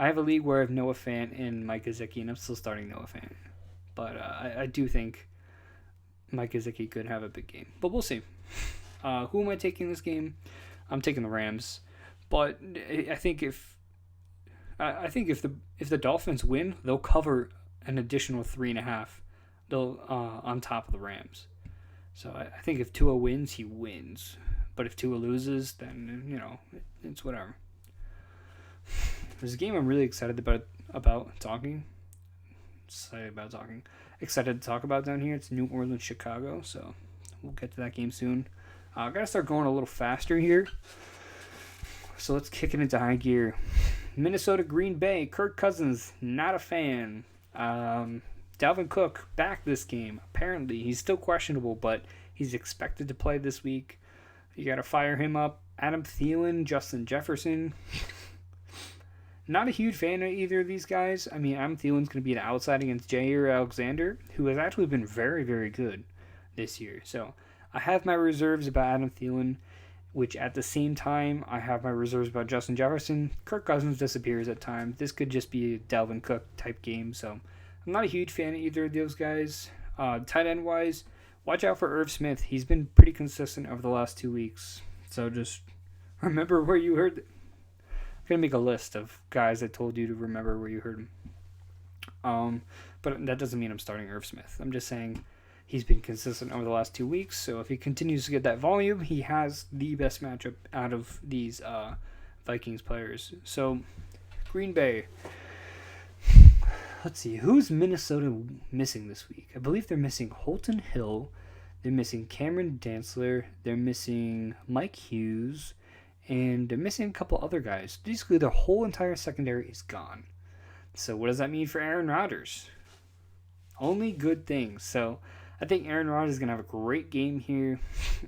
A: have a league where I have Noah Fant and Mike Gesicki, and I'm still starting Noah Fant. But I do think Mike Gesicki could have a big game. But we'll see. Who am I taking this game? I'm taking the Rams. But I think if the Dolphins win, they'll cover an additional 3.5. They'll on top of the Rams. So I think if Tua wins, he wins. But if Tua loses, then it's whatever. There's a game I'm really excited about talking. Excited to talk about down here. It's New Orleans, Chicago. So we'll get to that game soon. I gotta start going a little faster here. So let's kick it into high gear. Minnesota, Green Bay. Kirk Cousins, not a fan. Dalvin Cook back this game. Apparently, he's still questionable, but he's expected to play this week. You got to fire him up. Adam Thielen, Justin Jefferson. Not a huge fan of either of these guys. I mean, Adam Thielen's going to be an outside against Jair Alexander, who has actually been very, very good this year. So I have my reserves about Adam Thielen, which at the same time, I have my reserves about Justin Jefferson. Kirk Cousins disappears at times. This could just be a Dalvin Cook type game. So I'm not a huge fan of either of those guys. Tight end wise, watch out for Irv Smith. He's been pretty consistent over the last 2 weeks. So just remember where you heard. I'm going to make a list of guys I told you to remember where you heard him. But that doesn't mean I'm starting Irv Smith. I'm just saying he's been consistent over the last 2 weeks. So if he continues to get that volume, he has the best matchup out of these Vikings players. So Green Bay. Let's see, who's Minnesota missing this week? I believe they're missing Holton Hill. They're missing Cameron Dantzler. They're missing Mike Hughes. And they're missing a couple other guys. Basically, their whole entire secondary is gone. So what does that mean for Aaron Rodgers? Only good things. So I think Aaron Rodgers is going to have a great game here.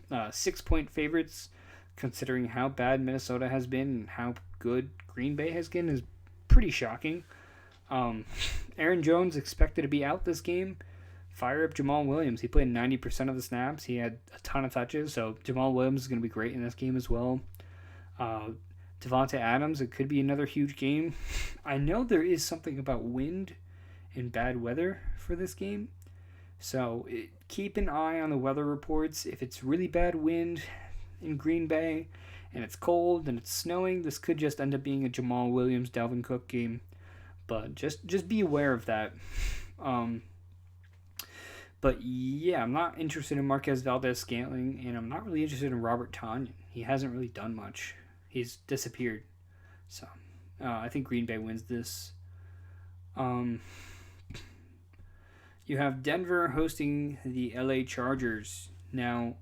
A: 6-point favorites, considering how bad Minnesota has been and how good Green Bay has been, is pretty shocking. Aaron Jones expected to be out this game. Fire up Jamal Williams. He played 90% of the snaps. He had a ton of touches, so Jamal Williams is going to be great in this game as well. Devontae Adams, it could be another huge game. I know there is something about wind and bad weather for this game, so keep an eye on the weather reports. If it's really bad wind in Green Bay and it's cold and it's snowing, this could just end up being a Jamal Williams, Dalvin Cook game. But just be aware of that. But yeah, I'm not interested in Marquez Valdez-Scantling, and I'm not really interested in Robert Tonyan. He hasn't really done much. He's disappeared. So I think Green Bay wins this. You have Denver hosting the LA Chargers. Now,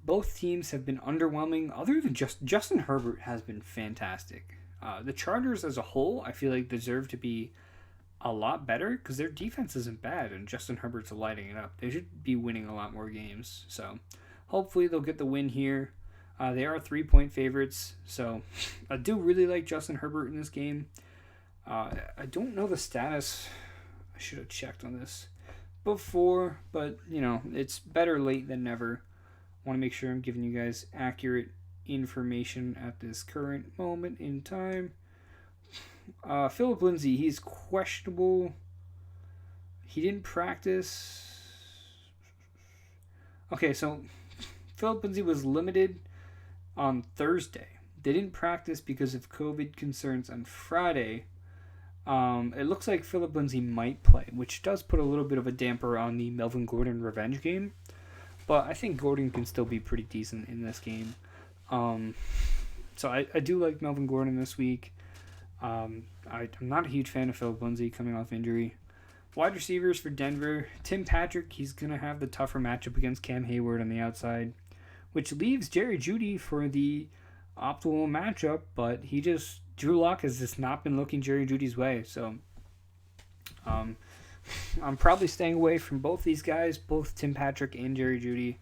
A: both teams have been underwhelming. Other than Justin Herbert has been fantastic. The Chargers as a whole, I feel like, deserve to be a lot better because their defense isn't bad and Justin Herbert's lighting it up. They should be winning a lot more games. So hopefully they'll get the win here. They are 3-point favorites. So I do really like Justin Herbert in this game. I don't know the status. I should have checked on this before, but it's better late than never. I want to make sure I'm giving you guys accurate information at this current moment in time. Philip Lindsay, he's questionable. He didn't practice. Okay, so Philip Lindsay was limited on Thursday. They didn't practice because of COVID concerns on Friday. It looks like Philip Lindsay might play, which does put a little bit of a damper on the Melvin Gordon revenge game. But I think Gordon can still be pretty decent in this game. So I do like Melvin Gordon this week. I'm not a huge fan of Philip Lindsay coming off injury. Wide receivers for Denver. Tim Patrick, he's going to have the tougher matchup against Cam Hayward on the outside, which leaves Jerry Jeudy for the optimal matchup, but Drew Lock has just not been looking Jerry Jeudy's way. So I'm probably staying away from both these guys, both Tim Patrick and Jerry Jeudy.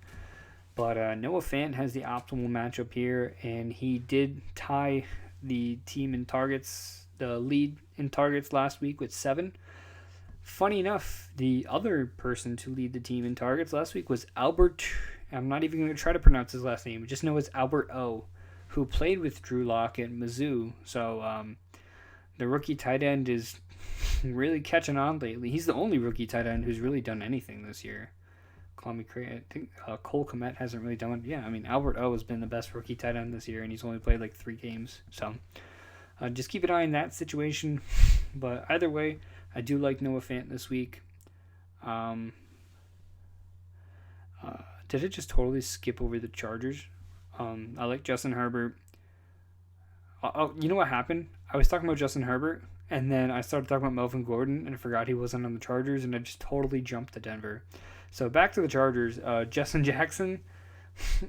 A: But Noah Fant has the optimal matchup here, and he did tie the team in targets, the lead in targets last week with 7. Funny enough, the other person to lead the team in targets last week was Albert. I'm not even going to try to pronounce his last name. Just know it's Albert O, who played with Drew Lock at Mizzou. So the rookie tight end is really catching on lately. He's the only rookie tight end who's really done anything this year. I think Cole Kmet hasn't really done it. Yeah, I mean, Albert O has been the best rookie tight end this year, and he's only played like 3 games. So just keep an eye on that situation. But either way, I do like Noah Fant this week. Did it just totally skip over the Chargers? I like Justin Herbert. You know what happened? I was talking about Justin Herbert, and then I started talking about Melvin Gordon, and I forgot he wasn't on the Chargers, and I just totally jumped to Denver. So back to the Chargers. Justin Jackson,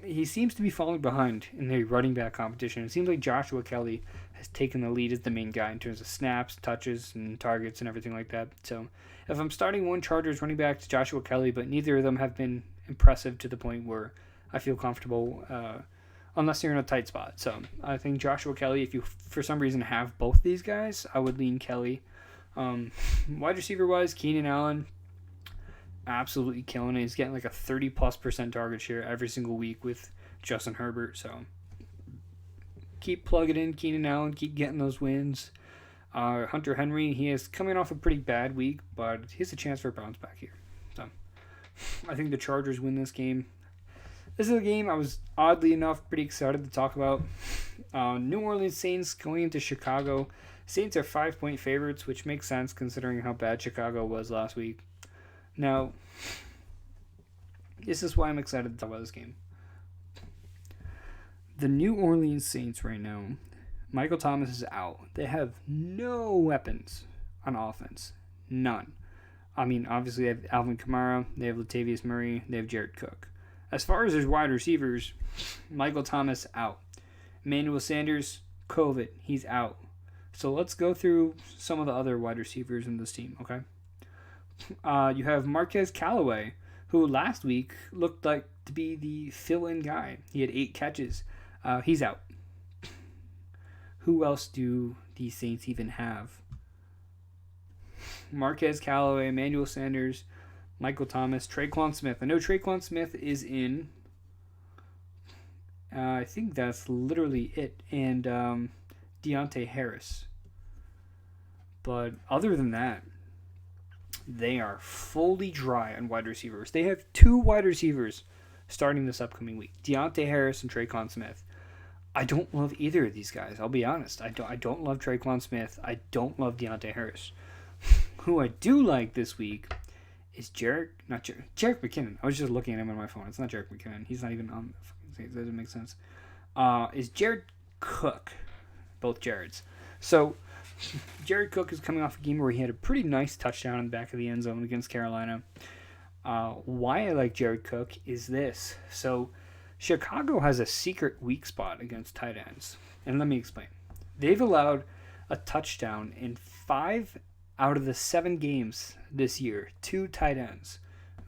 A: he seems to be falling behind in the running back competition. It seems like Joshua Kelly has taken the lead as the main guy in terms of snaps, touches, and targets and everything like that. So if I'm starting one Chargers running back, it's Joshua Kelly, but neither of them have been impressive to the point where I feel comfortable unless you're in a tight spot. So I think Joshua Kelly, if you for some reason have both these guys, I would lean Kelly. Wide receiver wise, Keenan Allen, absolutely killing it. He's getting like a 30+% target share every single week with Justin Herbert. So keep plugging in Keenan Allen, keep getting those wins. Hunter Henry, he is coming off a pretty bad week, but he has a chance for a bounce back here. So I think the Chargers win this game. This is a game I was oddly enough pretty excited to talk about. New Orleans Saints going into Chicago. Saints are 5-point favorites, which makes sense considering how bad Chicago was last week. Now, this is why I'm excited to talk about this game. The New Orleans Saints right now, Michael Thomas is out. They have no weapons on offense. None. I mean, obviously they have Alvin Kamara, they have Latavius Murray, they have Jared Cook. As far as their wide receivers, Michael Thomas out. Emmanuel Sanders, COVID, he's out. So let's go through some of the other wide receivers in this team, okay? You have Marquez Callaway, who last week looked like to be the fill-in guy. He had 8 catches. He's out. Who else do the Saints even have? Marquez Callaway, Emmanuel Sanders, Michael Thomas, Traquan Smith. I know Traquan Smith is in. I think that's literally it. And Deontay Harris. But other than that, they are fully dry on wide receivers. They have 2 wide receivers starting this upcoming week. Deontay Harris and Traquan Smith. I don't love either of these guys. I'll be honest. I don't love Traquan Smith. I don't love Deontay Harris. Who I do like this week is Jerick McKinnon. I was just looking at him on my phone. It's not Jerick McKinnon. He's not even on the fucking Saints. That doesn't make sense. Is Jared Cook. Both Jareds. So Jared Cook is coming off a game where he had a pretty nice touchdown in the back of the end zone against Carolina. Why I like Jared Cook is this. So Chicago has a secret weak spot against tight ends. And let me explain. They've allowed a touchdown in 5 out of the 7 games this year to tight ends,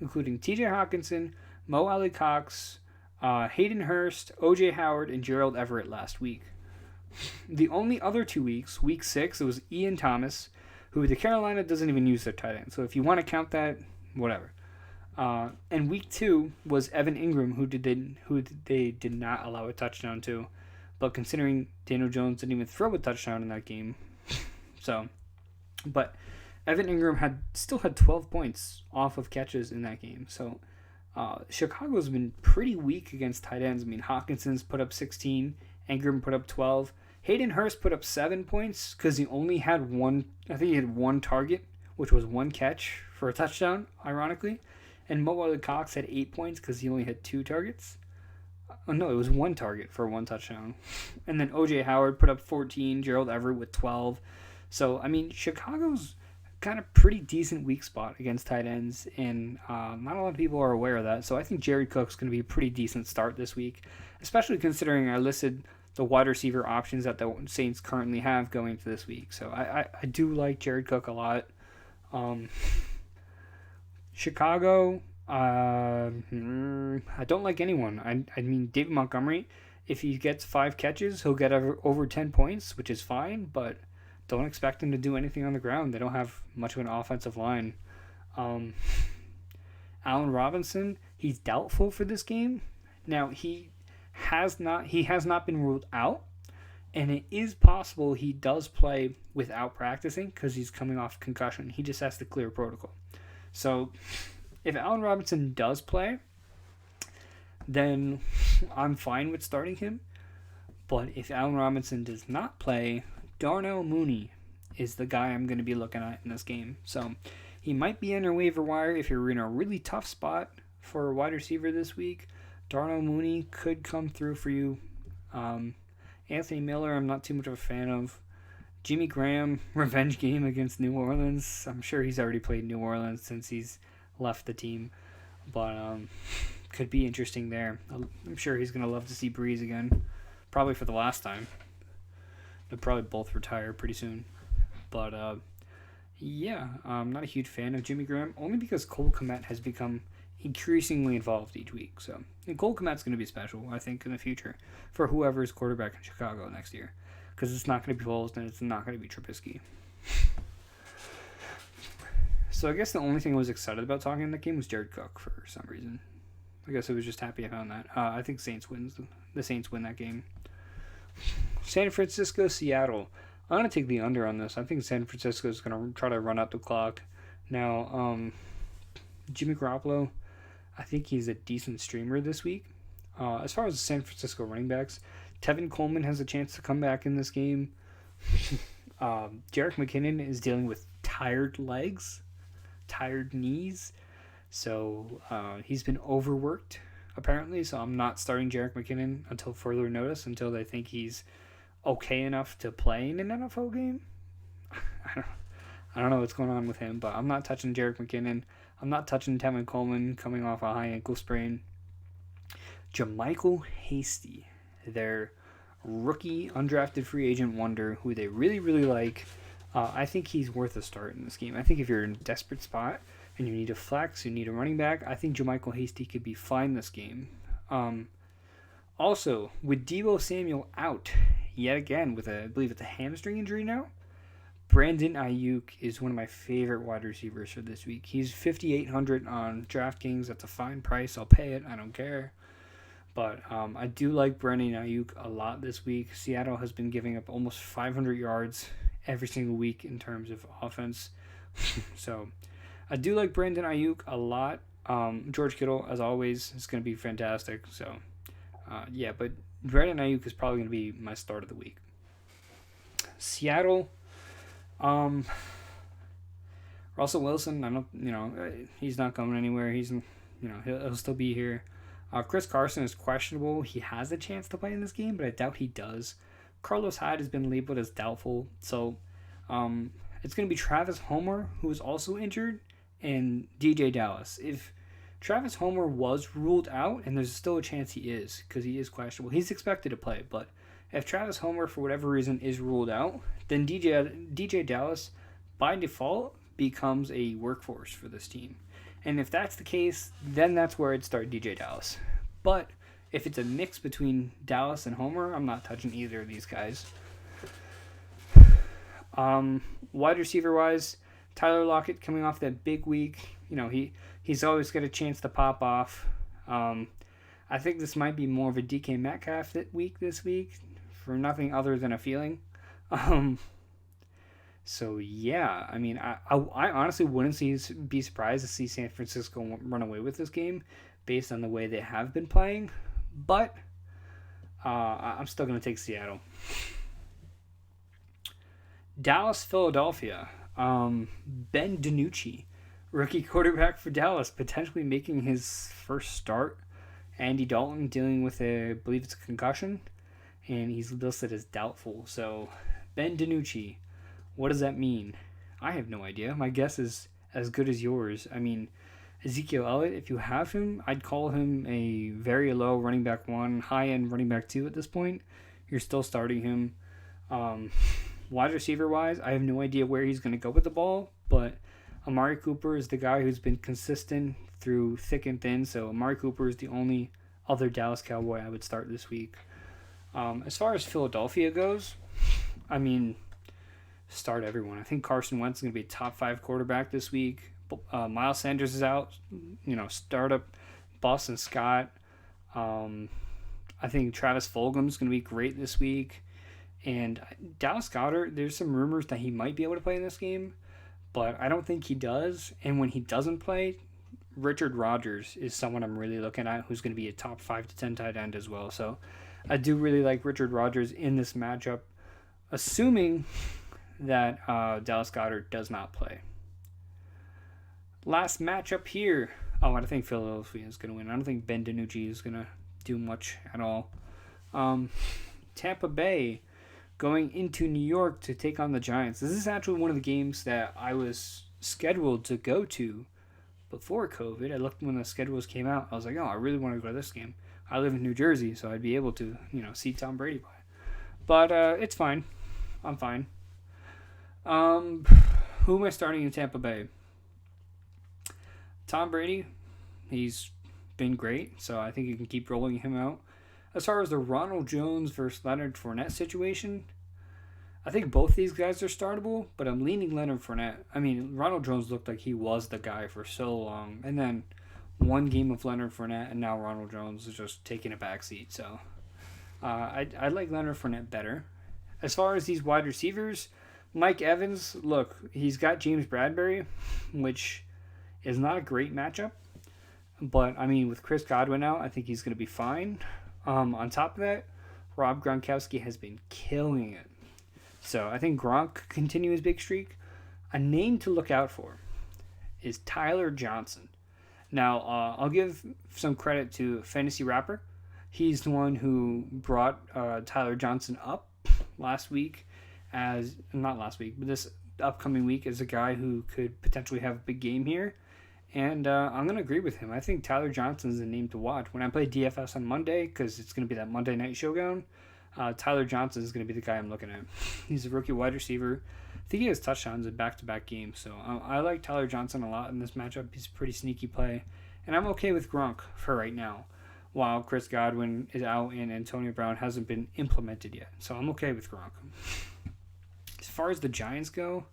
A: including TJ Hawkinson, Mo Alley Cox, Hayden Hurst, OJ Howard, and Gerald Everett last week. The only other 2 weeks, week 6, it was Ian Thomas, who the Carolina doesn't even use their tight end. So if you want to count that, whatever. And week 2 was Evan Ingram, who they did not allow a touchdown to. But considering Daniel Jones didn't even throw a touchdown in that game, but Evan Ingram still had 12 points off of catches in that game. So Chicago's been pretty weak against tight ends. I mean, Hawkinson's put up 16, Ingram put up 12. Hayden Hurst put up 7 points because he only had one target, which was 1 catch for a touchdown, ironically. And Mo Alley Cox had 8 points because he only had 2 targets. Oh, no, it was 1 target for 1 touchdown. And then OJ Howard put up 14, Gerald Everett with 12. So, I mean, Chicago's got a pretty decent weak spot against tight ends, and not a lot of people are aware of that. So I think Jared Cook's going to be a pretty decent start this week, especially considering I listed the wide receiver options that the Saints currently have going into this week. So I do like Jared Cook a lot. Chicago, I don't like anyone. I mean, David Montgomery, if he gets 5 catches, he'll get over 10 points, which is fine, but don't expect him to do anything on the ground. They don't have much of an offensive line. Um, Allen Robinson, he's doubtful for this game. Now, he has not been ruled out, and it is possible he does play without practicing because he's coming off concussion. He just has to clear protocol. So if Allen Robinson does play, then I'm fine with starting him. But if Allen Robinson does not play, Darnell Mooney is the guy I'm going to be looking at in this game. So he might be in your waiver wire if you're in a really tough spot for a wide receiver this week. Darnell Mooney could come through for you. Anthony Miller, I'm not too much of a fan of. Jimmy Graham, revenge game against New Orleans. I'm sure he's already played New Orleans since he's left the team. But could be interesting there. I'm sure he's going to love to see Breeze again. Probably for the last time. They'll probably both retire pretty soon. But yeah, I'm not a huge fan of Jimmy Graham. Only because Cole Kmet has become increasingly involved each week. So, and Cole Kmet's going to be special, I think, in the future for whoever is quarterback in Chicago next year, because it's not going to be Foles and it's not going to be Trubisky. So I guess the only thing I was excited about talking in that game was Jared Cook for some reason. I guess I was just happy I found that. I think the Saints win that game. San Francisco, Seattle. I'm going to take the under on this. I think San Francisco is going to try to run out the clock. Now, Jimmy Garoppolo, I think he's a decent streamer this week. As far as the San Francisco running backs, Tevin Coleman has a chance to come back in this game. Jerick McKinnon is dealing with tired legs, tired knees. So he's been overworked, apparently. So I'm not starting Jerick McKinnon until further notice, until they think he's okay enough to play in an NFL game. I don't know what's going on with him, but I'm not touching Jerick McKinnon. I'm not touching Tevin Coleman coming off a high ankle sprain. JaMycal Hasty, their rookie undrafted free agent wonder, who they really, really like. I think he's worth a start in this game. I think if you're in a desperate spot and you need a flex, you need a running back, I think JaMycal Hasty could be fine this game. Also, with Deebo Samuel out yet again with I believe it's a hamstring injury now, Brandon Ayuk is one of my favorite wide receivers for this week. He's 5,800 on DraftKings. That's a fine price. I'll pay it. I don't care. But I do like Brandon Ayuk a lot this week. Seattle has been giving up almost 500 yards every single week in terms of offense. So I do like Brandon Ayuk a lot. George Kittle, as always, is going to be fantastic. So, yeah, but Brandon Ayuk is probably going to be my start of the week. Seattle, Russell Wilson, he's not going anywhere. He'll still be here. Chris Carson is questionable. He has a chance to play in this game, but I doubt he does. Carlos Hyde has been labeled as doubtful. So, it's going to be Travis Homer, who is also injured, and DJ Dallas. If Travis Homer was ruled out, and there's still a chance he is, because he is questionable, he's expected to play, but if Travis Homer, for whatever reason, is ruled out, then DJ Dallas, by default, becomes a workhorse for this team. And if that's the case, then that's where I'd start DJ Dallas. But if it's a mix between Dallas and Homer, I'm not touching either of these guys. Wide receiver-wise, Tyler Lockett coming off that big week. He's always got a chance to pop off. I think this might be more of a DK Metcalf week this week, for nothing other than a feeling. So yeah, I mean, I honestly wouldn't be surprised to see San Francisco run away with this game, based on the way they have been playing. But I'm still going to take Seattle. Dallas, Philadelphia. Ben DiNucci, rookie quarterback for Dallas, potentially making his first start. Andy Dalton dealing with I believe it's a concussion, and he's listed as doubtful. So, Ben DiNucci, what does that mean? I have no idea. My guess is as good as yours. I mean, Ezekiel Elliott, if you have him, I'd call him a very low running back 1, high-end running back 2 at this point. You're still starting him. Wide receiver-wise, I have no idea where he's going to go with the ball, but Amari Cooper is the guy who's been consistent through thick and thin. So Amari Cooper is the only other Dallas Cowboy I would start this week. As far as Philadelphia goes, I mean, start everyone. I think Carson Wentz is going to be a top 5 quarterback this week. Miles Sanders is out. Start up Boston Scott. I think Travis Fulgham is going to be great this week. And Dallas Goedert, there's some rumors that he might be able to play in this game, but I don't think he does. And when he doesn't play, Richard Rodgers is someone I'm really looking at who's going to be a top 5 to 10 tight end as well. So I do really like Richard Rodgers in this matchup, assuming that Dallas Goedert does not play. Last matchup here. Oh, I think Philadelphia is going to win. I don't think Ben DiNucci is going to do much at all. Tampa Bay going into New York to take on the Giants. This is actually one of the games that I was scheduled to go to before COVID. I looked when the schedules came out. I was like, oh, I really want to go to this game. I live in New Jersey, so I'd be able to, see Tom Brady play. But it's fine. I'm fine. Who am I starting in Tampa Bay? Tom Brady. He's been great, so I think you can keep rolling him out. As far as the Ronald Jones versus Leonard Fournette situation, I think both these guys are startable, but I'm leaning Leonard Fournette. I mean, Ronald Jones looked like he was the guy for so long, and then one game of Leonard Fournette, and now Ronald Jones is just taking a backseat. So I like Leonard Fournette better. As far as these wide receivers, Mike Evans, look, he's got James Bradbury, which is not a great matchup. But, I mean, with Chris Godwin out, I think he's going to be fine. On top of that, Rob Gronkowski has been killing it. So I think Gronk could continue his big streak. A name to look out for is Tyler Johnson. Now, I'll give some credit to Fantasy Rapper. He's the one who brought Tyler Johnson up last week not last week, but this upcoming week as a guy who could potentially have a big game here. And I'm going to agree with him. I think Tyler Johnson is a name to watch. When I play DFS on Monday, because it's going to be that Monday night showdown, Tyler Johnson is going to be the guy I'm looking at. He's a rookie wide receiver. I think he has touchdowns in back-to-back games. So I like Tyler Johnson a lot in this matchup. He's a pretty sneaky play. And I'm okay with Gronk for right now, while Chris Godwin is out and Antonio Brown hasn't been implemented yet. So I'm okay with Gronk. As far as the Giants go,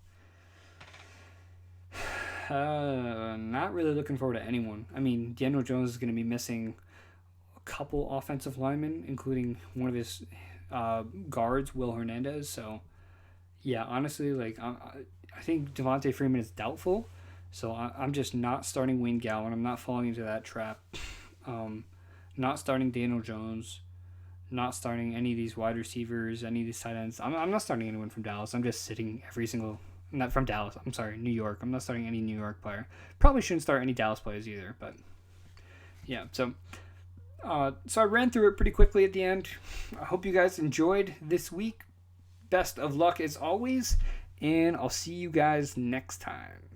A: not really looking forward to anyone. I mean, Daniel Jones is going to be missing a couple offensive linemen, including one of his guards, Will Hernandez. So, yeah, honestly, I think Devontae Freeman is doubtful. So I'm just not starting Wayne Gallon. I'm not falling into that trap. Not starting Daniel Jones. Not starting any of these wide receivers, any of these tight ends. I'm not starting anyone from Dallas. I'm just sitting every single... Not from Dallas. I'm sorry, New York. I'm not starting any New York player. Probably shouldn't start any Dallas players either, but yeah. So I ran through it pretty quickly at the end. I hope you guys enjoyed this week. Best of luck as always, and I'll see you guys next time.